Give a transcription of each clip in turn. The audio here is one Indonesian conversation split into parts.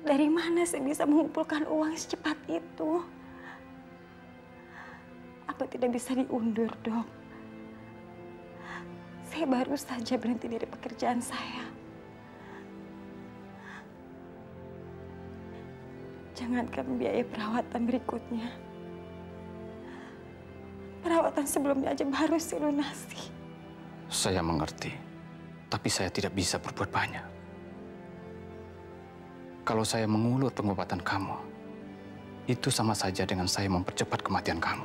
Dari mana saya bisa mengumpulkan uang secepat itu? Apa tidak bisa diundur, Dok? Saya baru saja berhenti dari pekerjaan saya. Jangankan biaya perawatan berikutnya. Perawatan sebelumnya aja baru saya lunasi. Saya mengerti, tapi saya tidak bisa berbuat banyak. Kalau saya mengulur pengobatan kamu, itu sama saja dengan saya mempercepat kematian kamu.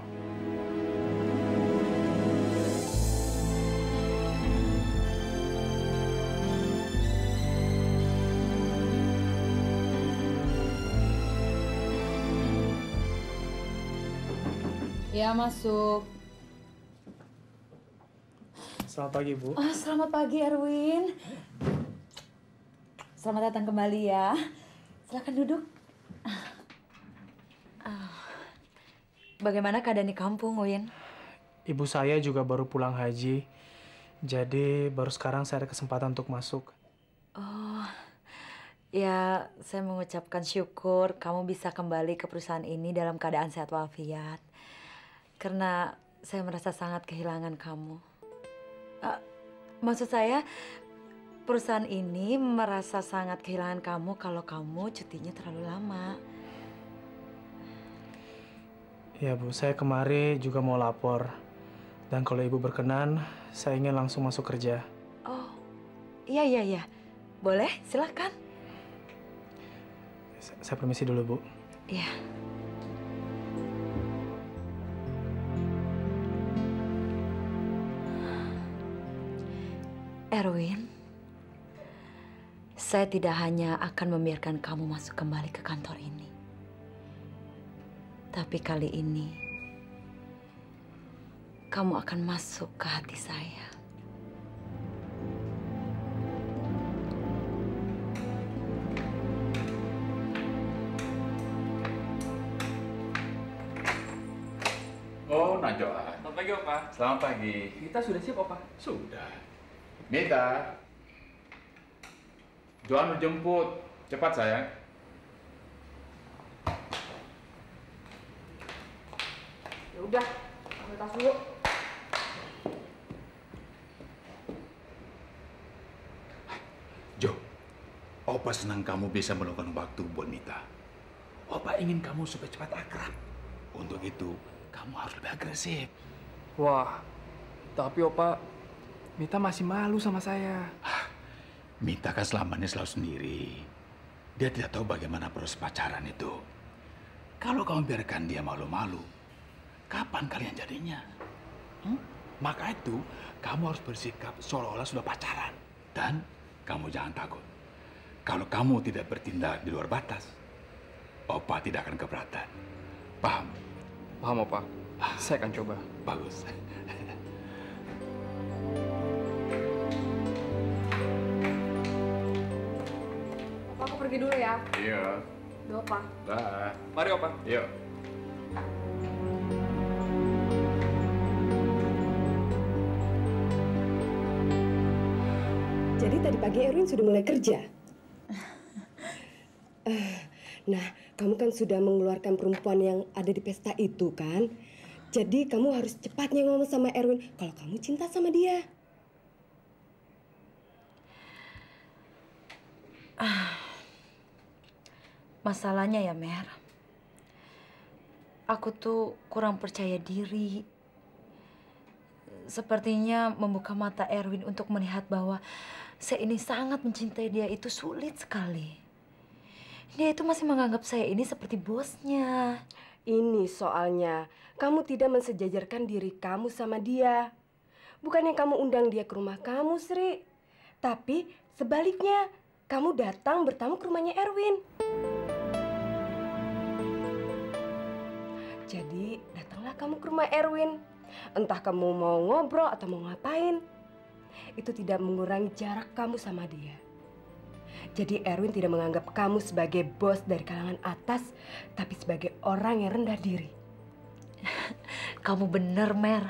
Ya, masuk. Selamat pagi, Bu. Oh, selamat pagi, Erwin. Selamat datang kembali ya. Silakan duduk. Bagaimana keadaan di kampung, Win? Ibu saya juga baru pulang haji. Jadi baru sekarang saya ada kesempatan untuk masuk. Oh, ya saya mengucapkan syukur kamu bisa kembali ke perusahaan ini dalam keadaan sehat walafiat. Karena saya merasa sangat kehilangan kamu. Maksud saya, perusahaan ini merasa sangat kehilangan kamu kalau kamu cutinya terlalu lama. Ya, Bu. Saya kemari juga mau lapor. Dan kalau Ibu berkenan, saya ingin langsung masuk kerja. Oh, iya. Boleh, silakan. Saya permisi dulu, Bu. Iya. Erwin, saya tidak hanya akan membiarkan kamu masuk kembali ke kantor ini. Tapi kali ini, kamu akan masuk ke hati saya. Oh, Najwa. Selamat pagi, Opa. Selamat pagi. Kita sudah siap, Opa? Sudah. Mita. Johan udah jemput. Cepat, sayang. Ya udah, ambil tas dulu. Jo, Opa senang kamu bisa meluangkan waktu buat Mita. Opa ingin kamu supaya cepat akrab. Untuk itu, kamu harus lebih agresif. Wah, tapi Opa, Mita masih malu sama saya. Mita kan selama ini selalu sendiri. Dia tidak tahu bagaimana proses pacaran itu. Kalau kamu biarkan dia malu-malu, kapan kalian jadinya? Maka itu, kamu harus bersikap seolah-olah sudah pacaran. Dan kamu jangan takut. Kalau kamu tidak bertindak di luar batas, Opa tidak akan keberatan. Paham? Paham, Opa. Saya akan coba. Bagus. Opa, aku pergi dulu ya. Iya. Duh, Opa. Dah. Mari, Opa. Yuk. Jadi tadi pagi Erwin sudah mulai kerja? Nah, kamu kan sudah mengeluarkan perempuan yang ada di pesta itu kan? Jadi kamu harus cepatnya ngomong sama Erwin kalau kamu cinta sama dia. Masalahnya ya, Mer. Aku tuh kurang percaya diri. Sepertinya membuka mata Erwin untuk melihat bahwa saya ini sangat mencintai dia itu sulit sekali. Dia itu masih menganggap saya ini seperti bosnya. Ini soalnya, kamu tidak mensejajarkan diri kamu sama dia. Bukannya kamu undang dia ke rumah kamu, Sri. Tapi sebaliknya, kamu datang bertamu ke rumahnya Erwin. Jadi, datanglah kamu ke rumah Erwin. Entah kamu mau ngobrol atau mau ngapain. Itu tidak mengurangi jarak kamu sama dia. Jadi Erwin tidak menganggap kamu sebagai bos dari kalangan atas, tapi sebagai orang yang rendah diri. Kamu bener, Mer.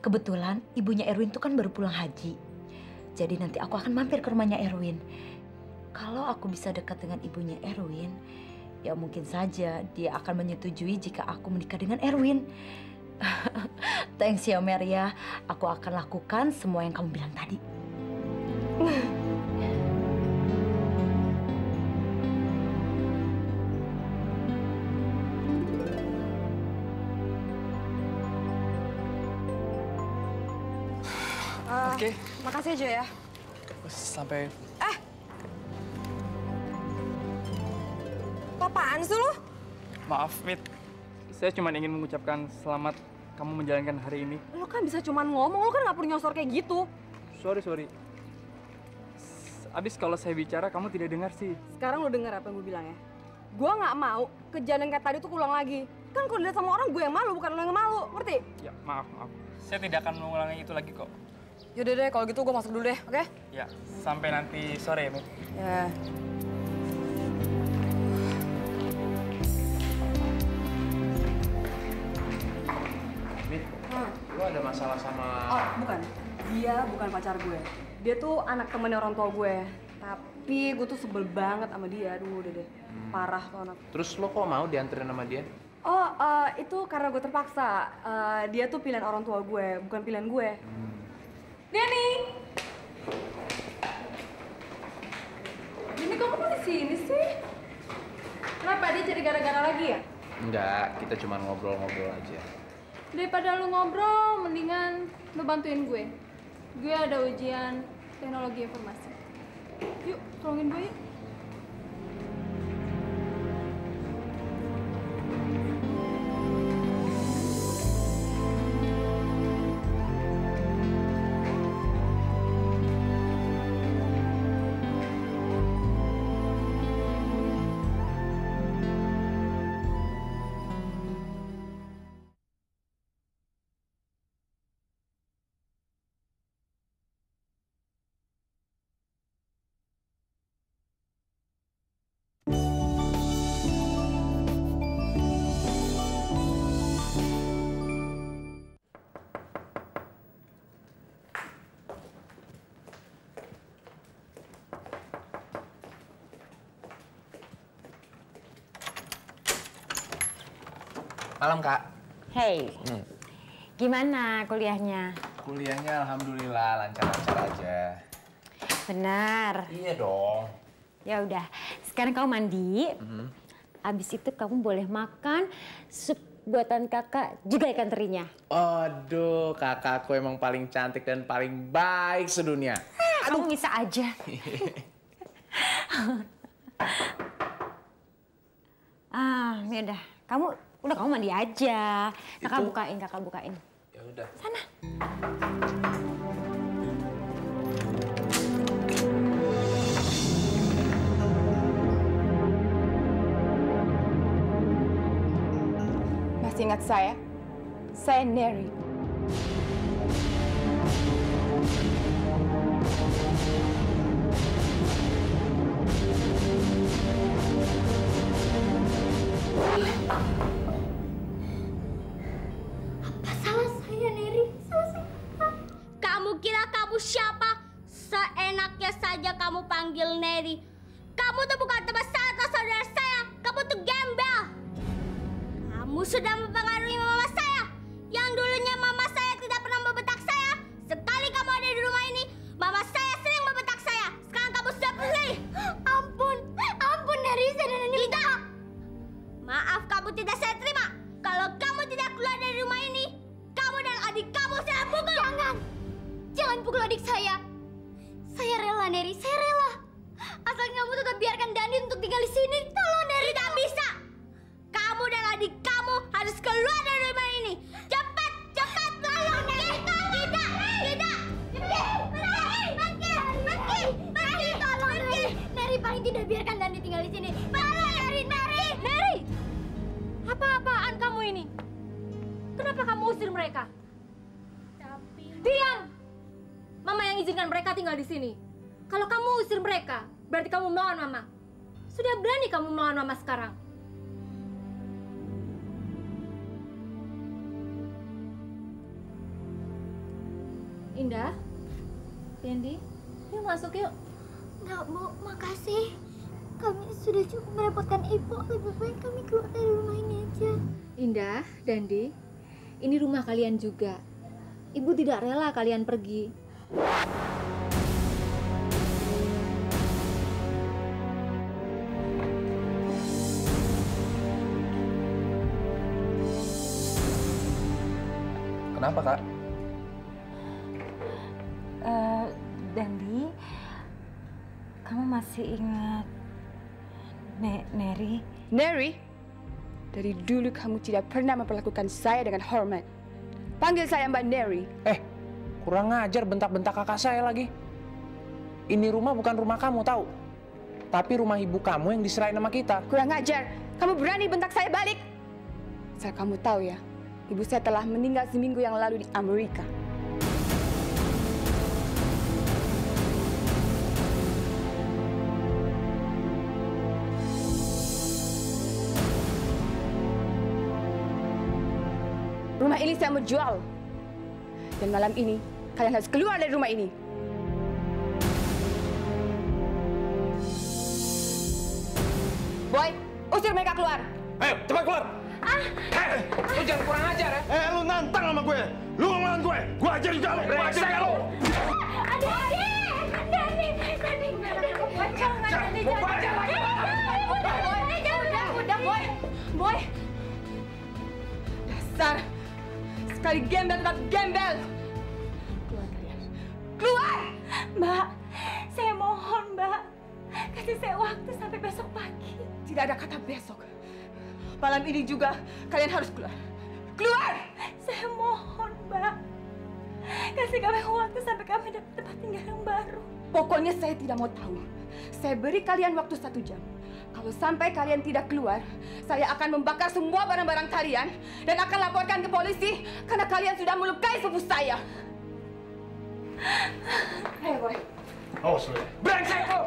Kebetulan ibunya Erwin tuh kan baru pulang haji. Jadi nanti aku akan mampir ke rumahnya Erwin. Kalau aku bisa dekat dengan ibunya Erwin, ya mungkin saja dia akan menyetujui jika aku menikah dengan Erwin. Thanks ya, Mer ya. Aku akan lakukan semua yang kamu bilang tadi. Oke. Makasih aja ya. Sampai... Apaan sih lu? Maaf, Mit. Saya cuma ingin mengucapkan selamat kamu menjalankan hari ini. Lu kan bisa cuman ngomong, lu kan nggak perlu nyosor kayak gitu. Sorry. Abis kalau saya bicara, kamu tidak dengar sih. Sekarang lu denger apa yang gue bilang ya? Gue nggak mau kejadian kayak tadi tuh ulang lagi. Kan kalau dilihat sama orang gue yang malu, bukan lu yang malu, ngerti? Ya, maaf. Saya tidak akan mengulangi itu lagi kok. Yaudah deh, kalau gitu gue masuk dulu deh, oke? Ya, sampai nanti sore ya, Mit. Ya. Mit, lu ada masalah sama... Oh, bukan. Dia bukan pacar gue. Dia tuh anak temennya orang tua gue. Tapi gue tuh sebel banget sama dia. Aduh, udah deh. Parah tuh anak. Terus lo kok mau dianterin sama dia? Oh, itu karena gue terpaksa. Dia tuh pilihan orang tua gue, bukan pilihan gue. Denny! Denny, kamu kok di sini sih? Kenapa? Dia jadi gara-gara lagi ya? Enggak, kita cuma ngobrol-ngobrol aja. Daripada lu ngobrol, mendingan lu bantuin gue. Gue ada ujian teknologi informasi. Yuk, tolongin gue yuk. Malam, Kak. Hey, gimana kuliahnya? Kuliahnya alhamdulillah lancar-lancar aja. Benar. Iya dong. Ya udah, sekarang kamu mandi. Abis itu kamu boleh makan sup buatan kakak, juga ikan terinya. Aduh, kakakku emang paling cantik dan paling baik sedunia. Kamu bisa aja. Ya udah. Kamu mandi aja. Kakak bukain. Ya udah. Sana. Masih ingat saya? Saya Neri. Apa salah saya, Neri? Salah saya apa? Kamu kira kamu siapa? Seenaknya saja kamu panggil Neri. Kamu tuh bukan teman saya atau saudara saya. Kamu tuh gembel. Kamu sudah mempengaruhi mama saya. Yang dulunya mama saya tidak pernah membentak saya. Sekali kamu ada di rumah ini, mama saya sering membentak saya. Sekarang kamu sudah pergi. Ampun Neri, saya dan Neri. Tidak. Maaf, kamu tidak saya terima. Kalau kamu tidak keluar dari rumah ini, kamu dan adik kamu saya pukul. Jangan pukul adik saya. Saya rela, Neri, saya rela. Asal kamu tetap biarkan Dani untuk tinggal di sini. Tolong, Neri. Tidak bisa. Kamu dan adik kamu harus keluar dari rumah ini. Cepat, tolong, Neri. Pergi, tolong, Neri. Neri, paling tidak biarkan Dani tinggal di sini. Neri! Apa-apaan kamu ini? Kenapa kamu usir mereka? Diam! Mama yang izinkan mereka tinggal di sini. Kalau kamu usir mereka, berarti kamu melawan Mama. Sudah berani kamu melawan Mama sekarang. Indah, Dendi, yuk masuk yuk. Nggak, Bu, makasih. Kami sudah cukup merepotkan Ibu. Lebih baik kami keluar dari rumah ini aja. Indah, Dandi, ini rumah kalian juga. Ibu tidak rela kalian pergi. Kenapa, Kak? Dandi, kamu masih ingat Neri? Neri, dari dulu kamu tidak pernah memperlakukan saya dengan hormat. Panggil saya Mbak Neri. Kurang ngajar bentak-bentak kakak saya lagi. Ini rumah bukan rumah kamu, tahu? Tapi rumah ibu kamu yang diserahin sama kita. Kurang ngajar. Kamu berani bentak saya balik? Asal kamu tahu ya, ibu saya telah meninggal seminggu yang lalu di Amerika. Rumah ini saya mau jual. Dan malam ini, kalian harus keluar dari rumah ini. Boy, usir mereka keluar. Ayo, cepat keluar. Lu jangan kurang ajar ya. Lu nantang sama gue. Lu ngelawan gue. Gue ajar juga lu. Gue ajar juga lu. Boy. Dasar. Sekali gembel tetap gembel. Keluar kalian. Keluar! Mbak, saya mohon, Mbak. Kasih saya waktu sampai besok pagi. Tidak ada kata besok. Malam ini juga kalian harus keluar. Keluar! Saya mohon, Mbak. Kasih kami waktu sampai kami dapat tempat tinggal yang baru. Pokoknya saya tidak mau tahu. Saya beri kalian waktu 1 jam. Kalau sampai kalian tidak keluar, saya akan membakar semua barang-barang kalian dan akan laporkan ke polisi karena kalian sudah melukai sepupu saya. Ayo, Boy. Awas lu ya. Brengsek lu!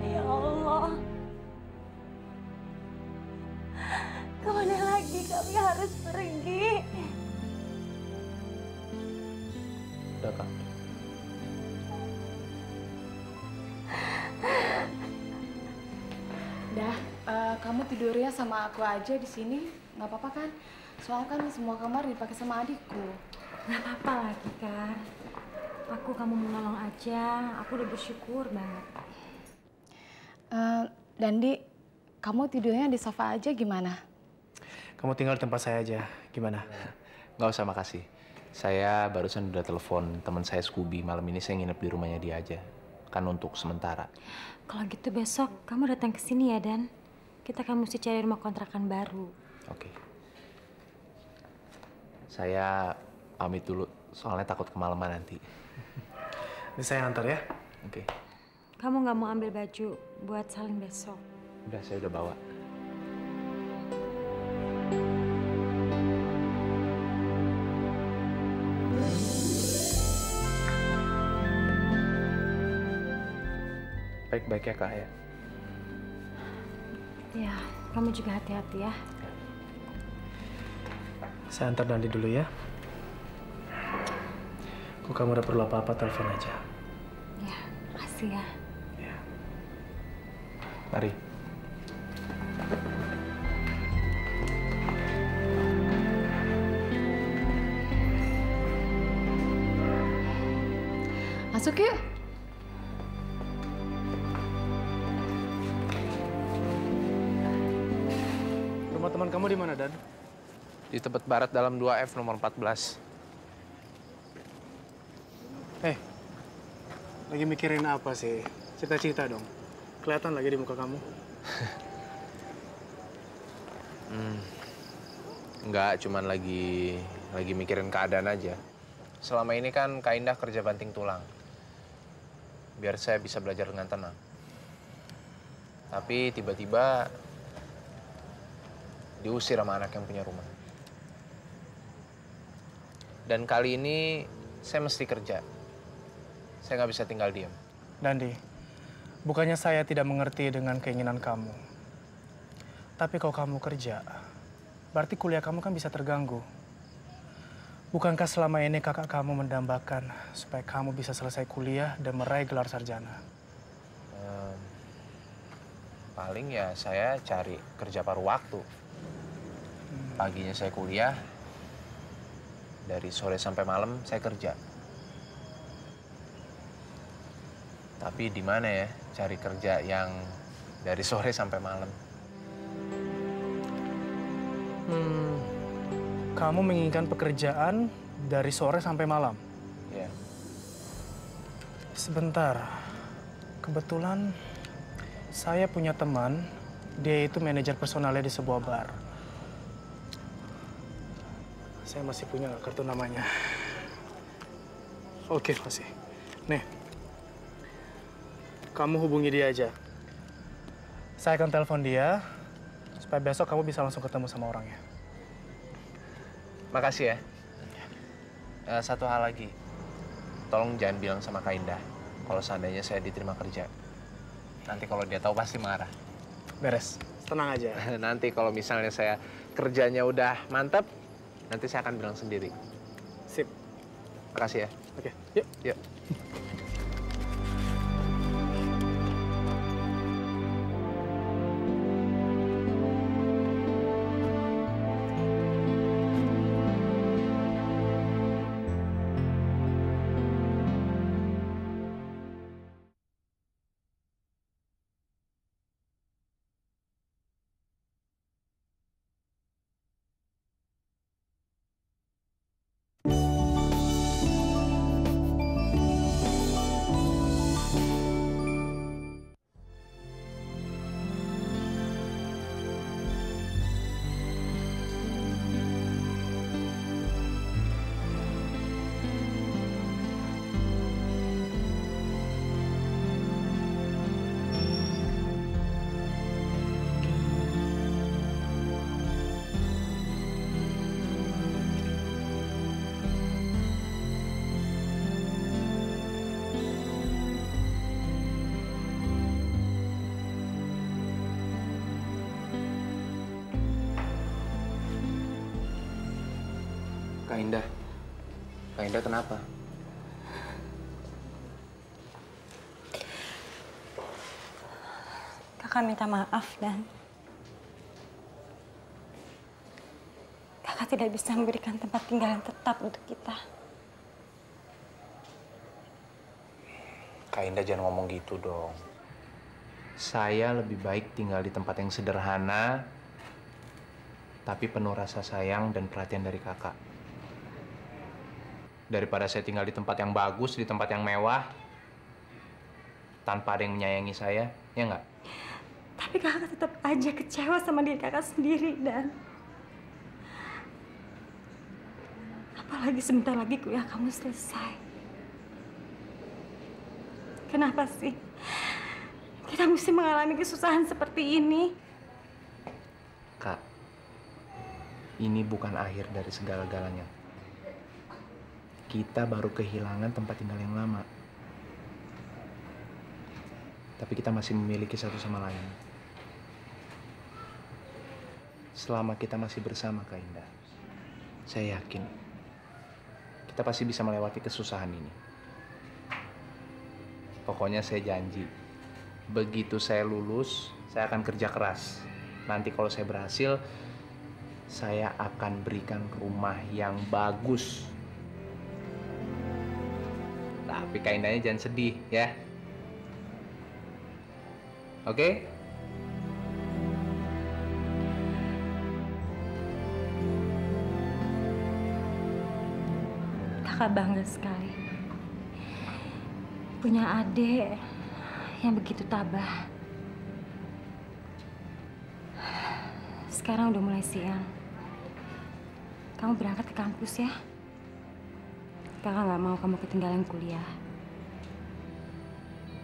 Ya Allah. Kemana lagi kami harus pergi? Udah, Kak. kamu tidurnya sama aku aja di sini, nggak apa-apa kan? Soalnya kan semua kamar dipakai sama adikku. Nggak apa-apa lagi kan. Aku kamu menolong aja, aku udah bersyukur banget. Dandi, kamu tidurnya di sofa aja gimana? Kamu tinggal di tempat saya aja, gimana? Nggak usah, makasih. Saya barusan udah telepon teman saya Scooby. Malam ini saya nginep di rumahnya dia aja. Kan untuk sementara. Kalau gitu besok kamu datang ke sini ya, Dan. Kita kan mesti cari rumah kontrakan baru. Oke. Saya pamit dulu, soalnya takut kemalaman nanti. Ini saya antar ya. Oke. Kamu nggak mau ambil baju buat salin besok? Udah, saya udah bawa. Baik-baik ya, Kak, ya? Ya, kamu juga hati-hati ya. Saya antar Dandi dulu ya. Kalau kamu udah perlu apa-apa, telepon aja. Ya, makasih ya. Mari. Masuk yuk. Rumah teman kamu di mana, Dan? Di Tebet Barat dalam 2F nomor 14. Lagi mikirin apa sih? Cita-cita dong. Kelihatan lagi di muka kamu. Enggak, cuman lagi mikirin keadaan aja. Selama ini kan Kak Indah kerja banting tulang. Biar saya bisa belajar dengan tenang. Tapi tiba-tiba diusir sama anak yang punya rumah. Dan kali ini saya mesti kerja. Saya nggak bisa tinggal diam. Dandi, bukannya saya tidak mengerti dengan keinginan kamu. Tapi kalau kamu kerja, berarti kuliah kamu kan bisa terganggu. Bukankah selama ini kakak kamu mendambakan supaya kamu bisa selesai kuliah dan meraih gelar sarjana? Paling ya saya cari kerja paruh waktu. Paginya saya kuliah, dari sore sampai malam saya kerja. Tapi di mana ya cari kerja yang dari sore sampai malam? Kamu menginginkan pekerjaan dari sore sampai malam? Iya. Sebentar. Kebetulan saya punya teman, dia itu manajer personalnya di sebuah bar. Saya masih punya nggak kartu namanya? Oke, masih. Nih, kamu hubungi dia aja. Saya akan telepon dia, supaya besok kamu bisa langsung ketemu sama orangnya. Makasih ya. Satu hal lagi, tolong jangan bilang sama Kak Indah kalau seandainya saya diterima kerja. Nanti kalau dia tahu pasti marah. Beres, tenang aja. Nanti kalau misalnya saya kerjanya udah mantap, nanti saya akan bilang sendiri. Sip. Makasih ya. Oke, yuk. Yuk. Kak Indah. Kak Indah kenapa? Kakak minta maaf, Dan. kakak tidak bisa memberikan tempat tinggal yang tetap untuk kita. Kak Indah jangan ngomong gitu dong. Saya lebih baik tinggal di tempat yang sederhana, tapi penuh rasa sayang dan perhatian dari kakak. Daripada saya tinggal di tempat yang bagus, di tempat yang mewah, tanpa ada yang menyayangi saya, ya nggak? Tapi kakak tetap aja kecewa sama diri kakak sendiri, Dan. Apalagi sebentar lagi kuliah kamu selesai. Kenapa sih kita mesti mengalami kesusahan seperti ini? Kak, ini bukan akhir dari segala-galanya. Kita baru kehilangan tempat tinggal yang lama. Tapi kita masih memiliki satu sama lain. Selama kita masih bersama, Kak Indah, saya yakin kita pasti bisa melewati kesusahan ini. Pokoknya saya janji, begitu saya lulus, saya akan kerja keras. Nanti kalau saya berhasil, saya akan berikan rumah yang bagus. Tapi Kak Indahnya jangan sedih, ya. Oke? Kakak bangga sekali punya adik yang begitu tabah. Sekarang udah mulai siang. Kamu berangkat ke kampus ya. Kakak nggak mau kamu ketinggalan kuliah.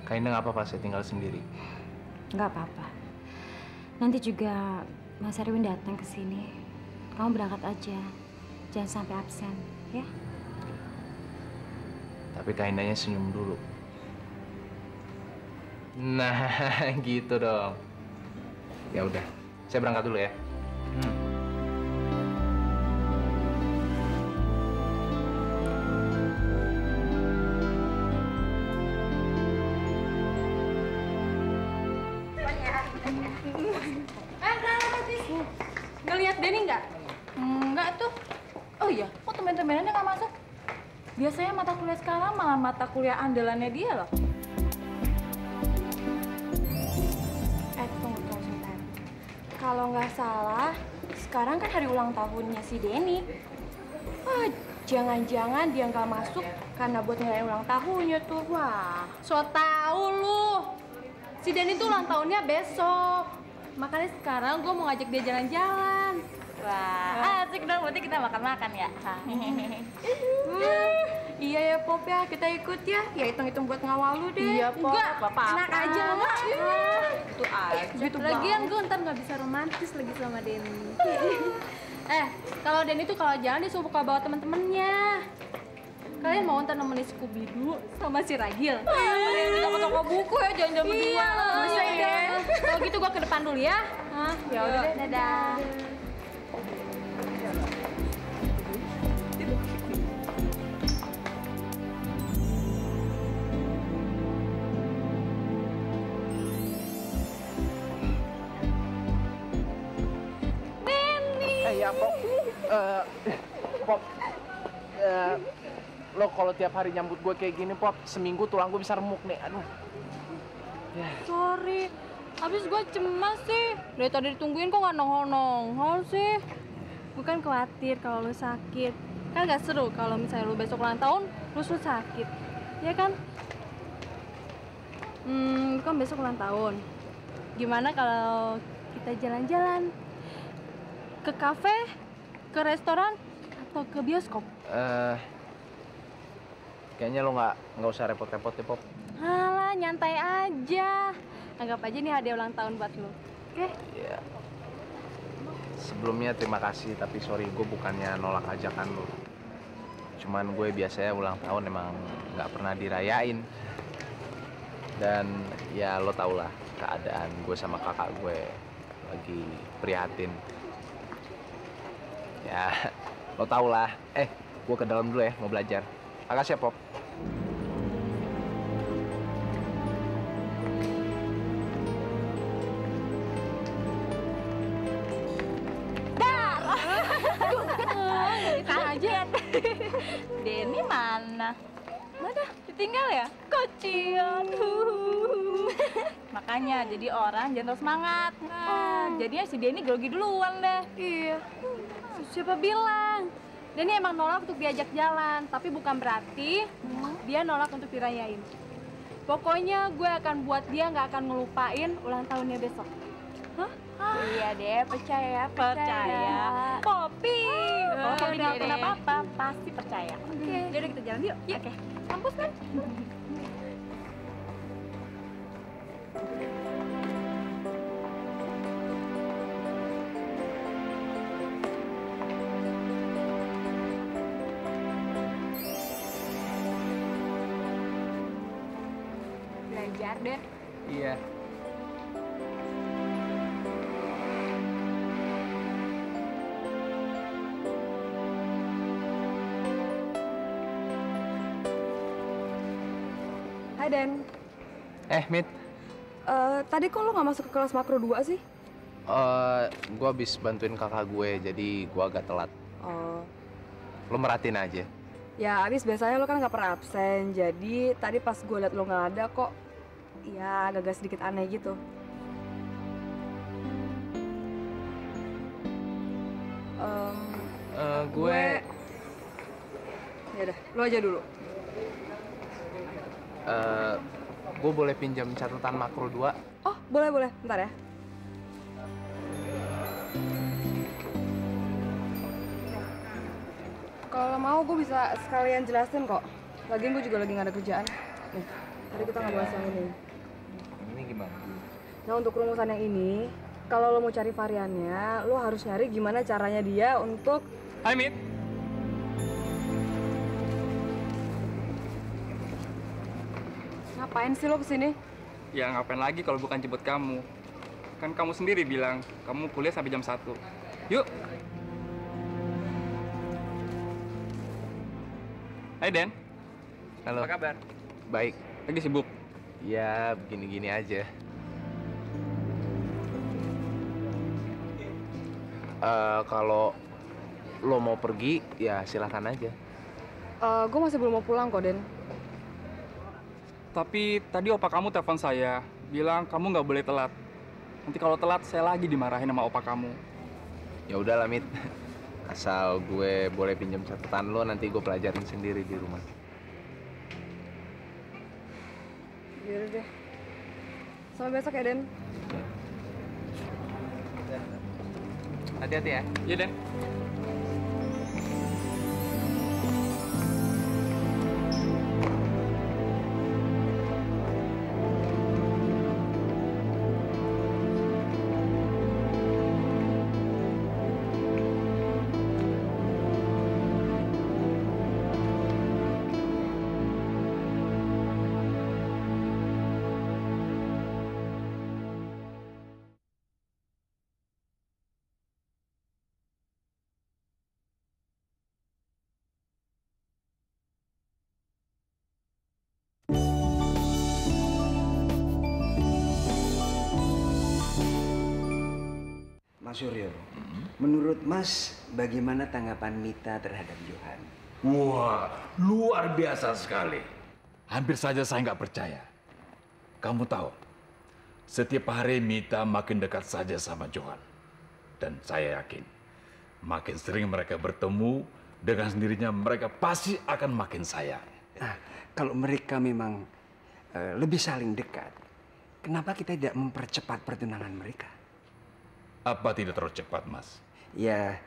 Kak Indah nggak apa-apa, saya tinggal sendiri. Nggak apa-apa. Nanti juga Mas Erwin datang ke sini. Kamu berangkat aja. Jangan sampai absen, ya. Tapi Kak Indahnya senyum dulu. Nah, gitu dong. Ya udah, saya berangkat dulu ya. Ngeliat Denny nggak? Nggak tuh. Oh iya, kok temen-temennya nggak masuk? Biasanya mata kuliah sekarang malah mata kuliah andalannya dia loh. Tunggu sebentar. Kalau nggak salah, sekarang kan hari ulang tahunnya si Denny. Ah, jangan-jangan dia nggak masuk karena buat ngerayain ulang tahunnya tuh. Wah, So tau lu. Si Denny tuh ulang tahunnya besok. Makanya sekarang gue mau ngajak dia jalan-jalan. Wah, asik dong. Berarti kita makan-makan ya. Iya ya Pop ya, kita ikut ya. Ya hitung-hitung buat ngawal lu deh. Iya, Pop. Enggak, Apa-apa. enak aja Mama. Itu aja. Gitu Lagian gue ntar nggak bisa romantis lagi sama Denny. Kalau Denny tuh kalau jalan dia suka bawa temen-temennya. Kalian mau ntar nemenin Scooby-Doo sama si Ragil? Mending kita ke toko buku ya, jangan-jangan berdua. Iya, Bisa ya. Kalau gitu gue ke depan dulu ya. Ya udah deh. Dadah. Ya, Pop. Pop. Lo kalau tiap hari nyambut gue kayak gini, Pop, seminggu tulang gue bisa remuk nih. Aduh. Sorry, habis gue cemas sih. Dari tadi ditungguin kok nggak nongol-nongol sih. Gue kan khawatir kalau lo sakit. Kan nggak seru kalau misalnya lo besok ulang tahun, terus lo sakit. Ya kan? Lo kan besok ulang tahun. Gimana kalau kita jalan-jalan? Ke kafe, ke restoran, atau ke bioskop? Kayaknya lo nggak usah repot-repot ya, Pop. Alah, nyantai aja. Anggap aja nih hadiah ulang tahun buat lo. Oke? Iya. Sebelumnya terima kasih, tapi sorry gue bukannya nolak ajakan lo. Cuman gue biasanya ulang tahun emang nggak pernah dirayain. Dan ya lo tau lah keadaan gue sama kakak gue lagi prihatin. Ya, lo tau lah. Gue ke dalam dulu ya, mau belajar. Makasih ya, Pop. Jet. Denny mana? Mana? Ditinggal ya? Kocian. Makanya jadi orang jangan terus semangat. Nah, jadinya si Denny grogi duluan deh. Iya. Siapa bilang? Denny emang nolak untuk diajak jalan, tapi bukan berarti dia nolak untuk dirayain. Pokoknya gue akan buat dia nggak akan ngelupain ulang tahunnya besok. Hah? Iya deh, percaya. Poppy. Kalau Poppy nggak kenapa-apa, pasti percaya. Oke. Jadi kita jalan yuk. Oke. Kampus kan? Belajar deh. Iya. Hai Den. Mit. Tadi kok lo nggak masuk ke kelas makro 2 sih? Gue habis bantuin kakak gue, jadi gue agak telat. Oh. Lo merhatiin aja. Ya abis biasanya lo kan nggak pernah absen, jadi tadi pas gue liat lo nggak ada kok, ya agak sedikit aneh gitu. Ya udah, lo aja dulu. Gue boleh pinjam catatan makro 2? Oh, boleh. Bentar ya. Kalau mau gue bisa sekalian jelasin kok. Lagian gue juga lagi nggak ada kerjaan. Nih, tadi kita nggak bahas yang ini. Ini gimana? Nah, untuk rumusan yang ini, kalau lo mau cari variannya, lo harus nyari gimana caranya dia untuk... Hai, Mit. Ngapain sih lo kesini? Ya ngapain lagi kalau bukan jemput kamu. Kan kamu sendiri bilang, kamu kuliah sampai jam 1. Yuk. Hai, Den. Halo. Apa kabar? Baik. Lagi sibuk? Ya, begini-gini aja. Kalau lo mau pergi, ya silakan aja. Gue masih belum mau pulang kok, Den. Tapi tadi opa kamu telepon saya, bilang kamu nggak boleh telat. Nanti kalau telat, saya lagi dimarahin sama opa kamu. Ya udahlah, Mit. Asal gue boleh pinjam catatan lo, nanti gue pelajarin sendiri di rumah. Yaudah deh. Sampai besok ya, Den. Hati-hati ya. Iya, Den. Mas Suryo, menurut Mas bagaimana tanggapan Mita terhadap Johan? Wah, luar biasa sekali. Hampir saja saya nggak percaya. Kamu tahu, setiap hari Mita makin dekat saja sama Johan. Dan saya yakin, makin sering mereka bertemu, dengan sendirinya mereka pasti akan makin sayang. Nah, kalau mereka memang lebih saling dekat, kenapa kita tidak mempercepat pertunangan mereka? Apa tidak terlalu cepat, Mas? Ya,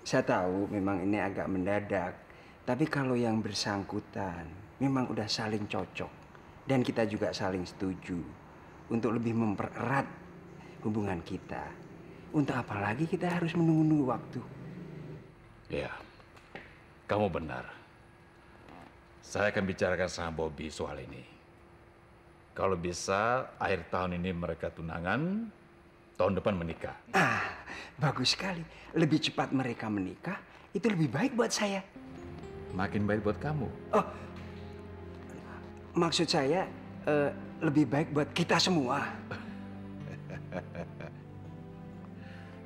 saya tahu memang ini agak mendadak. Tapi kalau yang bersangkutan memang udah saling cocok. Dan kita juga saling setuju untuk lebih mempererat hubungan kita. Untuk apa lagi kita harus menunggu-nunggu waktu? Ya, kamu benar. Saya akan bicarakan sama Bobby soal ini. Kalau bisa, akhir tahun ini mereka tunangan, tahun depan menikah. Bagus sekali. Lebih cepat mereka menikah, itu lebih baik buat saya. Makin baik buat kamu. Oh, maksud saya lebih baik buat kita semua.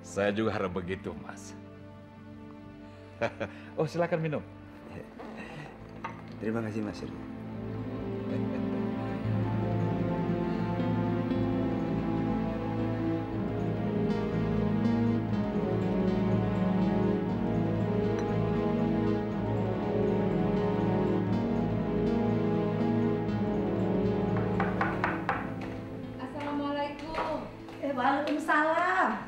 Saya juga harap begitu, Mas. Oh, silakan minum. Terima kasih Mas Erwin. Assalamualaikum. Waalaikumsalam.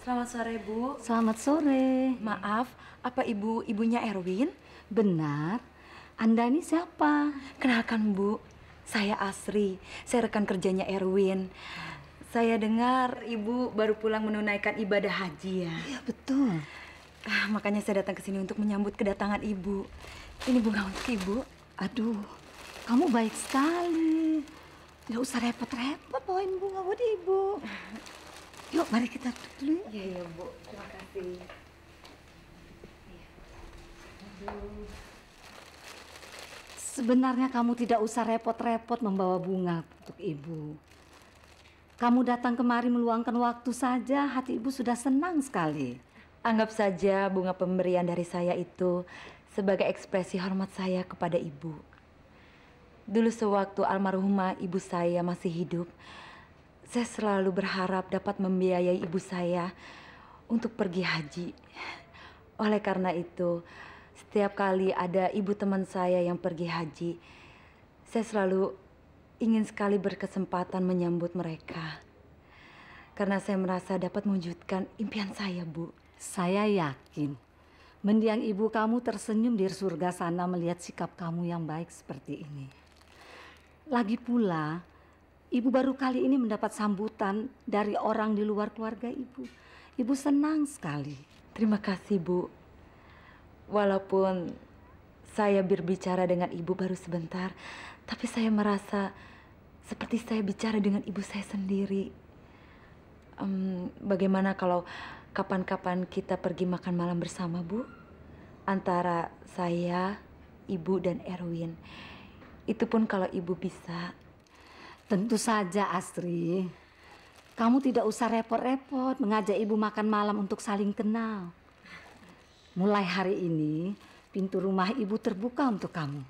Selamat sore, Bu. Selamat sore. Maaf, apa Ibu ibunya Erwin? Benar. Anda ini siapa? Kenalkan, Bu. Saya Asri. Saya rekan kerjanya Erwin. Saya dengar Ibu baru pulang menunaikan ibadah haji ya? Iya, betul. Makanya saya datang ke sini untuk menyambut kedatangan Ibu. Ini bunga untuk Ibu. Aduh, kamu baik sekali. Nggak usah repot-repot bawain bunga buat Ibu. Yuk, mari kita duduk dulu. Iya, Bu. Terima kasih. Sebenarnya kamu tidak usah repot-repot membawa bunga untuk Ibu. Kamu datang kemari meluangkan waktu saja, hati Ibu sudah senang sekali. Anggap saja bunga pemberian dari saya itu sebagai ekspresi hormat saya kepada Ibu. Dulu sewaktu almarhumah ibu saya masih hidup, saya selalu berharap dapat membiayai ibu saya untuk pergi haji. Oleh karena itu, setiap kali ada ibu teman saya yang pergi haji, saya selalu ingin sekali berkesempatan menyambut mereka. Karena saya merasa dapat mewujudkan impian saya, Bu. Saya yakin mendiang ibu kamu tersenyum di surga sana melihat sikap kamu yang baik seperti ini. Lagi pula, Ibu baru kali ini mendapat sambutan dari orang di luar keluarga Ibu. Ibu senang sekali. Terima kasih, Bu. Walaupun saya berbicara dengan Ibu baru sebentar, tapi saya merasa seperti saya bicara dengan ibu saya sendiri. Bagaimana kalau kapan-kapan kita pergi makan malam bersama, Bu? Antara saya, Ibu, dan Erwin. Itu pun kalau Ibu bisa. Tentu saja, Asri. Kamu tidak usah repot-repot mengajak Ibu makan malam untuk saling kenal. Mulai hari ini, pintu rumah Ibu terbuka untuk kamu.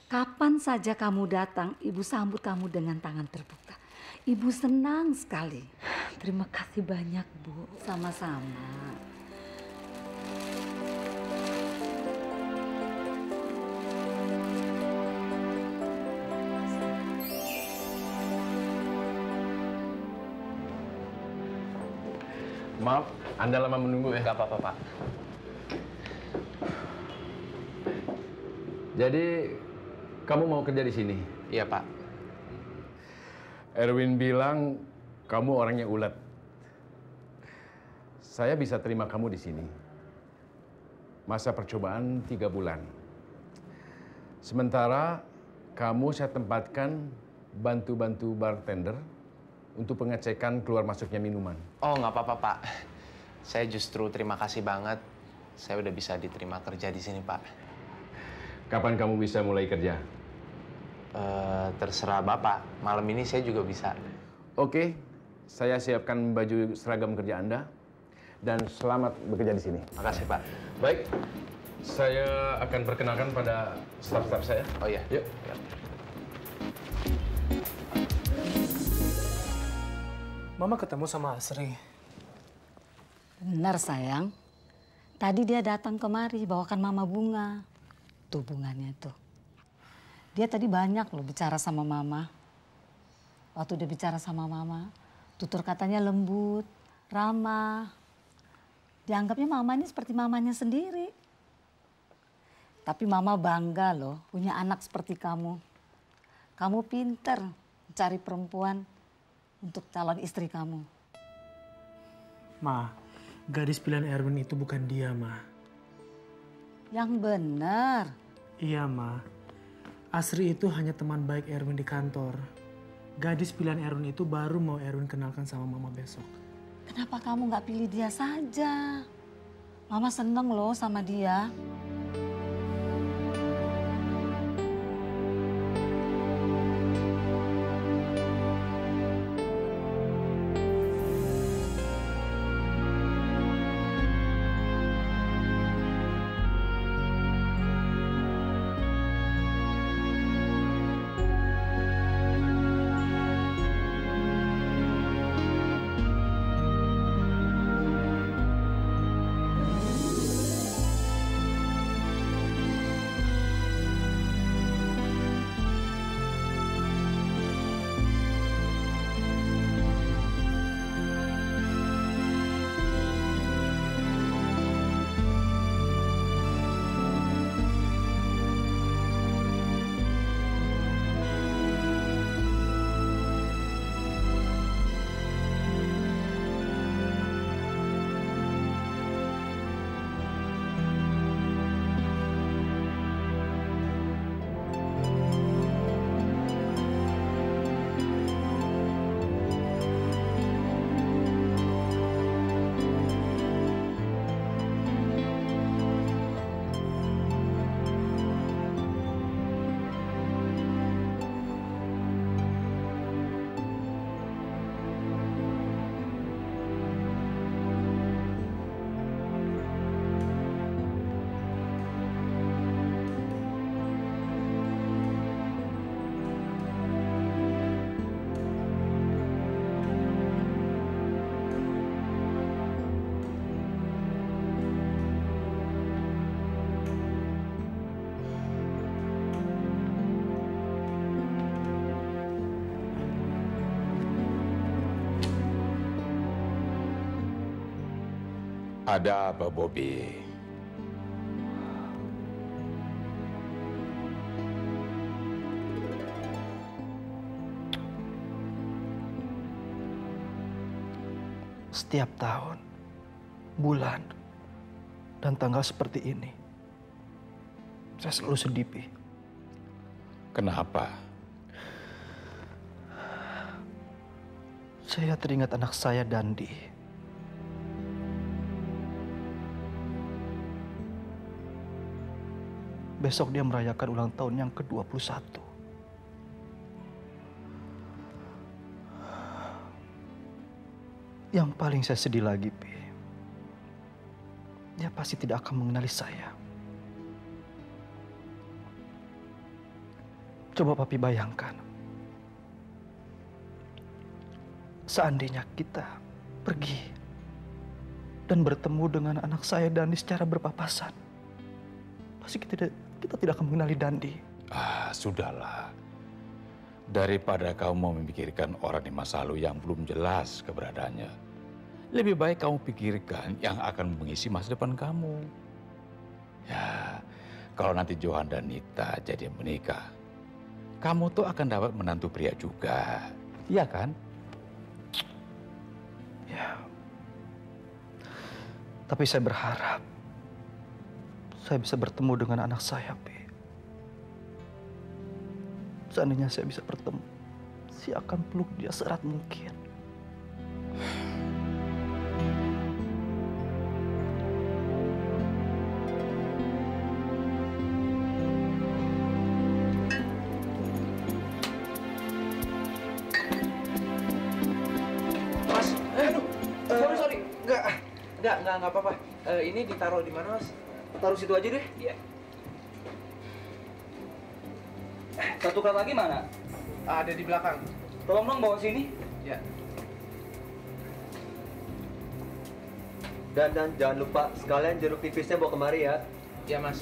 Kapan saja kamu datang, Ibu sambut kamu dengan tangan terbuka. Ibu senang sekali. Terima kasih banyak, Bu. Sama-sama. Maaf, Anda lama menunggu ya? Gak apa-apa, Pak. Jadi, kamu mau kerja di sini? Iya, Pak. Erwin bilang kamu orangnya ulet. Saya bisa terima kamu di sini. Masa percobaan 3 bulan. Sementara kamu saya tempatkan bantu-bantu bartender untuk pengecekan keluar masuknya minuman. Oh, nggak apa-apa, Pak. Saya justru terima kasih banget. Saya udah bisa diterima kerja di sini, Pak. Kapan kamu bisa mulai kerja? Terserah Bapak. Malam ini saya juga bisa. Oke, saya siapkan baju seragam kerja Anda. Dan selamat bekerja di sini. Makasih, Pak. Baik, saya akan perkenalkan pada staf-staf saya. Oh iya. Yuk. Mama ketemu sama Asri. Benar, sayang. Tadi dia datang kemari bawakan Mama bunga. Tuh bunganya tuh. Dia tadi banyak loh bicara sama Mama. Waktu dia bicara sama Mama, tutur katanya lembut, ramah. Dianggapnya Mama ini seperti mamanya sendiri. Tapi Mama bangga loh punya anak seperti kamu. Kamu pinter mencari perempuan untuk calon istri kamu. Ma, gadis pilihan Erwin itu bukan dia, Ma. Yang benar. Iya, Ma. Asri itu hanya teman baik Erwin di kantor. Gadis pilihan Erwin itu baru mau Erwin kenalkan sama Mama besok. Kenapa kamu nggak pilih dia saja? Mama seneng loh sama dia. Ada apa, Bobby? Setiap tahun, bulan, dan tanggal seperti ini, saya selalu sedih, Pi. Kenapa? Saya teringat anak saya, Dandi. Besok dia merayakan ulang tahun yang ke-21. Yang paling saya sedih lagi, Pi, dia pasti tidak akan mengenali saya. Coba Papi bayangkan, seandainya kita pergi dan bertemu dengan anak saya Dandi secara berpapasan, pasti kita tidak akan mengenali Dandi. Ah, sudahlah. Daripada kamu memikirkan orang di masa lalu yang belum jelas keberadaannya, lebih baik kamu pikirkan yang akan mengisi masa depan kamu. Ya, kalau nanti Johan dan Nita jadi menikah, kamu tuh akan dapat menantu pria juga. Iya kan? Ya. Tapi saya berharap saya bisa bertemu dengan anak saya, Pi. Seandainya saya bisa bertemu, saya akan peluk dia seerat mungkin. Mas, sorry. Enggak apa-apa. Ini ditaruh di mana, Mas? Taruh situ aja deh. Iya. Satu krat lagi mana? Ada di belakang. Tolong dong bawa sini. Ya. Dan jangan lupa sekalian jeruk nipisnya bawa kemari ya. Ya, Mas.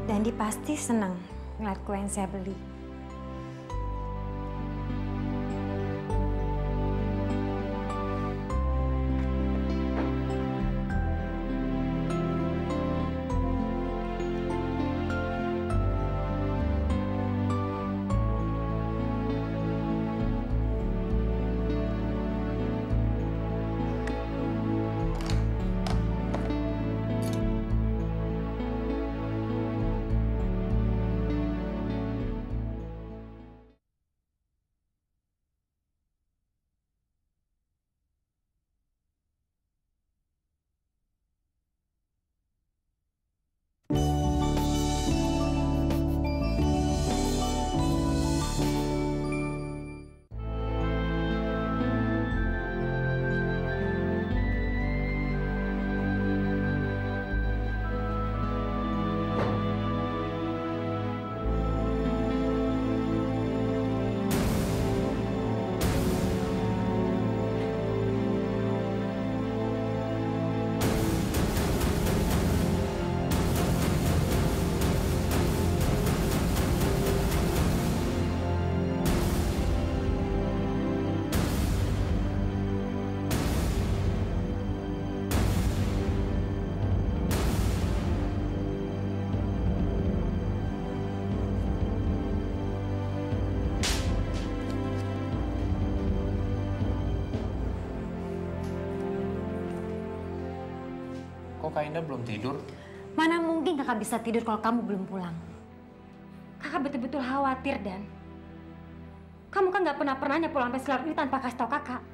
Dandi pasti senang ngeliat kue yang saya beli. Kok Kak Indah belum tidur? Mana mungkin kakak bisa tidur kalau kamu belum pulang? Kakak betul-betul khawatir, Dan. Kamu kan nggak pernah-pernahnya pulang sampai selalu ini tanpa kasih tahu kakak.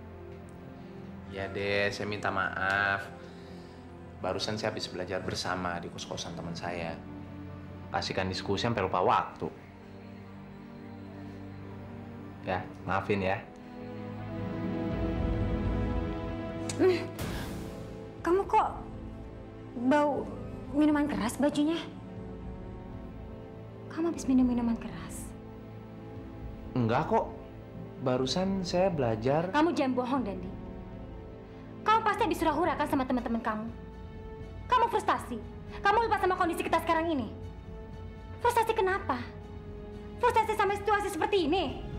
Ya deh, saya minta maaf. Barusan saya habis belajar bersama di kos-kosan teman saya. Kasihkan diskusi sampai lupa waktu. Ya, maafin ya. Kamu kok bau minuman keras bajunya? Kamu habis minum minuman keras? Enggak kok. Barusan saya belajar. Kamu jangan bohong, Dandi. Kamu pasti habis hura-hura kan sama teman-teman kamu. Kamu frustasi. Kamu lupa sama kondisi kita sekarang ini. Frustasi kenapa? Frustasi sama situasi seperti ini.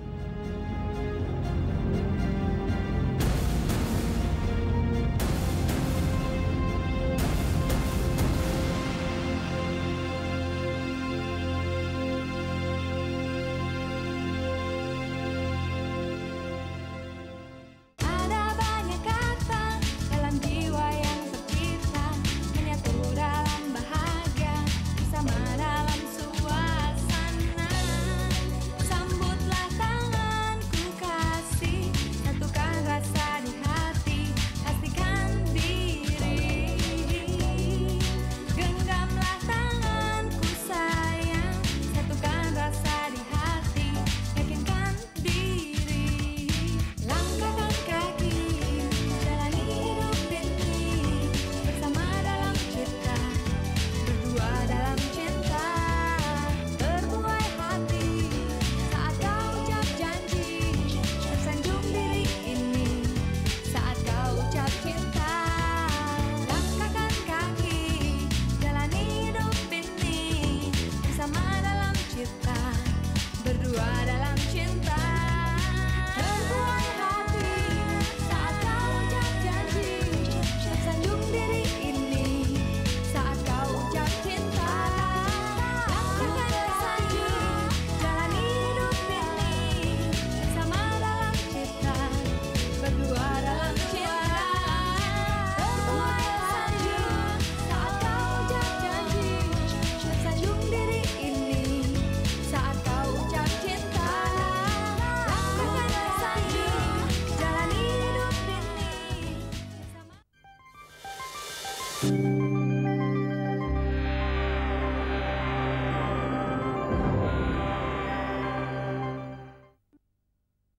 Thank you.